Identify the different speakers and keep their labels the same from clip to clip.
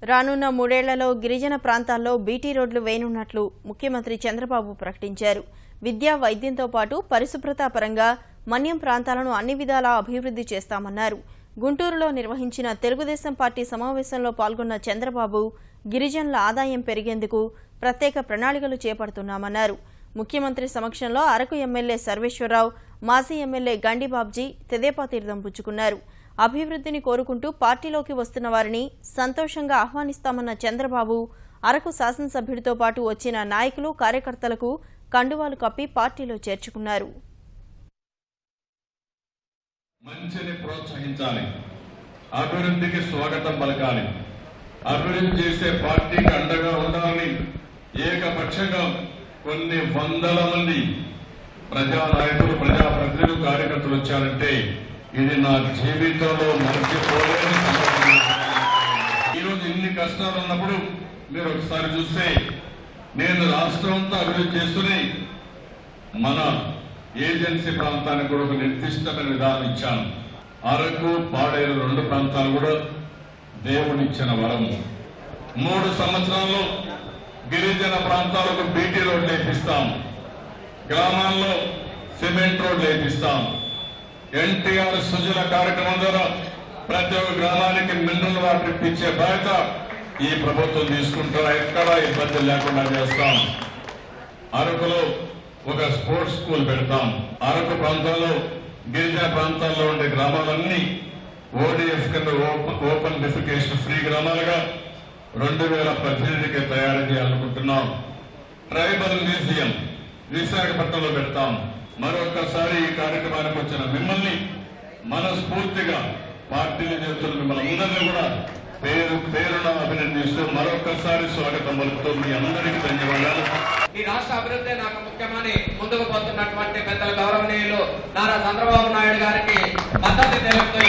Speaker 1: రానున్న 3 ఏళ్లలో గిరిజన ప్రాంతాల్లో బీటీ రోడ్లు వేయనున్నట్లు ముఖ్యమంత్రి చంద్రబాబు ప్రకటించారు. విద్యా, వైద్యంతో పాటు పరిశుభ్రత పరంగా మన్యం ప్రాంతాలను అన్ని విధాలా అభివృద్ధి చేస్తామన్నారు. గుంటూరులో నిర్వహించిన తెలుగుదేశం పార్టీ సమావేశంలో పాల్గొన్న చంద్రబాబు గిరిజనుల ఆదాయం పెరిగేందుకు ప్రత్యేక ప్రణాళికలు చేపడుతున్నామన్నారు. ముఖ్యమంత్రి సమక్షంలో అరకు ఎమ్మెల్యే సర్వేశ్వరరావు, మాజీ ఎమ్మెల్యే గండిబాబ్జీ తెదేపా తీర్థం పుచ్చుకున్నారు. అభివృద్ధిని కోరుకుంటూ పార్టీలోకి వస్తున్న వారిని సంతోషంగా ఆహ్వానిస్తామన్న చంద్రబాబు అరకు శాసనసభ్యుడితో పాటు వచ్చిన నాయకులు, కార్యకర్తలకు కండువాలు కప్పి పార్టీలో చేర్చుకున్నారు.
Speaker 2: మంచిని ప్రోత్సహించాలి, అభివృద్ధికి స్వాగతం పలకాలి, అభివృద్ధి చేసే పార్టీకి అండగా ఉండాలని ఏకపక్షంగా కొన్ని వందల మంది ప్రజానాయకులు, ప్రజాప్రతినిధులు, కార్యకర్తలు వచ్చారంటే ఇది నా జీవితంలో మర్చిపోలేని సంఘటన. ఈరోజు ఇన్ని కష్టాలు ఉన్నప్పుడు మీరు ఒకసారి చూస్తే నేను రాష్ట్రంతో అభివృద్ధి చేస్తూనే మన ఏజెన్సీ ప్రాంతానికి కూడా ఒక నిర్దిష్టమైన విధానం ఇచ్చాను. అరకు, పాడేరు 2 ప్రాంతాలు కూడా దేవుడిచ్చిన వరం. 3 సంవత్సరాల్లో గిరిజన ప్రాంతాలకు బీటీ రోడ్లు వేపిస్తాం, గ్రామాల్లో సిమెంట్ రోడ్లు వేపిస్తాం. ఎన్టీఆర్ సుజల కార్యక్రమం ద్వారా ప్రతి ఒక్క గ్రామానికి మినరల్ వాటర్ ఇప్పించే బాధ్యత ఈ ప్రభుత్వం తీసుకుంటారా, ఎక్కడా ఇబ్బంది లేకుండా చేస్తాం. అరకులో ఒక స్పోర్ట్స్ స్కూల్ పెడతాం. అరకు ప్రాంతాల్లో, గిరిజన ప్రాంతాల్లో ఉండే గ్రామాలన్నీ ఓడిఎఫ్ కింద ఓపెన్ డెఫికేషన్ ఫ్రీ గ్రామాలుగా 2018కి తయారు చేయాలనుకుంటున్నాం. ట్రైబల్ మ్యూజియం విశాఖపట్నంలో పెడతాం. మరొకసారి ఈ కార్యక్రమానికి వచ్చిన మిమ్మల్ని మనస్ఫూర్తిగా పార్టీలు చేస్తున్న మిమ్మల్ని అందరినీ కూడా పేరు పేరున అభినందిస్తూ మరొకసారి స్వాగతం పలుకుతూ మీ అందరికీ ధన్యవాదాలు.
Speaker 3: ఈ రాష్ట్ర అభివృద్ధి నాకు ముఖ్యమని ముందుకు పోతున్నటువంటి పెద్దల గౌరవనీయులు నారా చంద్రబాబు నాయుడు గారికి మద్దతు తెలుపుతూ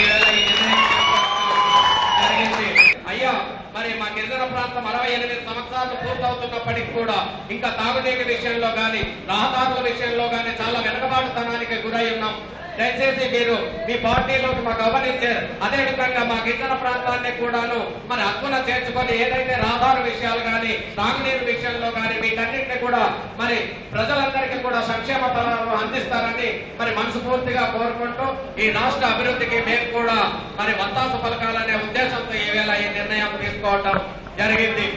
Speaker 3: జరిగింది. అయ్యా, మరి మా గిరిజన ప్రాంతం 68 సంవత్సరాలు పూర్తవుతున్నప్పటికీ కూడా ఇంకా తాగునీటి విషయంలో గాని, రహదారుల విషయంలో గాని చాలా వెనుకబాటుతనానికి గురై ఉన్నాం. దయచేసి మీరు మీ పార్టీలోకి మాకు గమనించారు. అదే విధంగా మా గిరిజన ప్రాంతాన్ని కూడాను మరి హక్కున చేర్చుకొని ఏదైతే రహదారు విషయాలు కానీ, తాగునీరు విషయంలో కానీ వీటన్నింటినీ కూడా మరి ప్రజలందరికీ కూడా సంక్షేమ ఫలాలను అందిస్తారని మరి మనస్ఫూర్తిగా కోరుకుంటూ ఈ రాష్ట్ర అభివృద్ధికి మేము కూడా మరి వత్తాసు పలకాలనే ఉద్దేశంతో ఈవేళ ఈ నిర్ణయం తీసుకోవటం జరిగింది.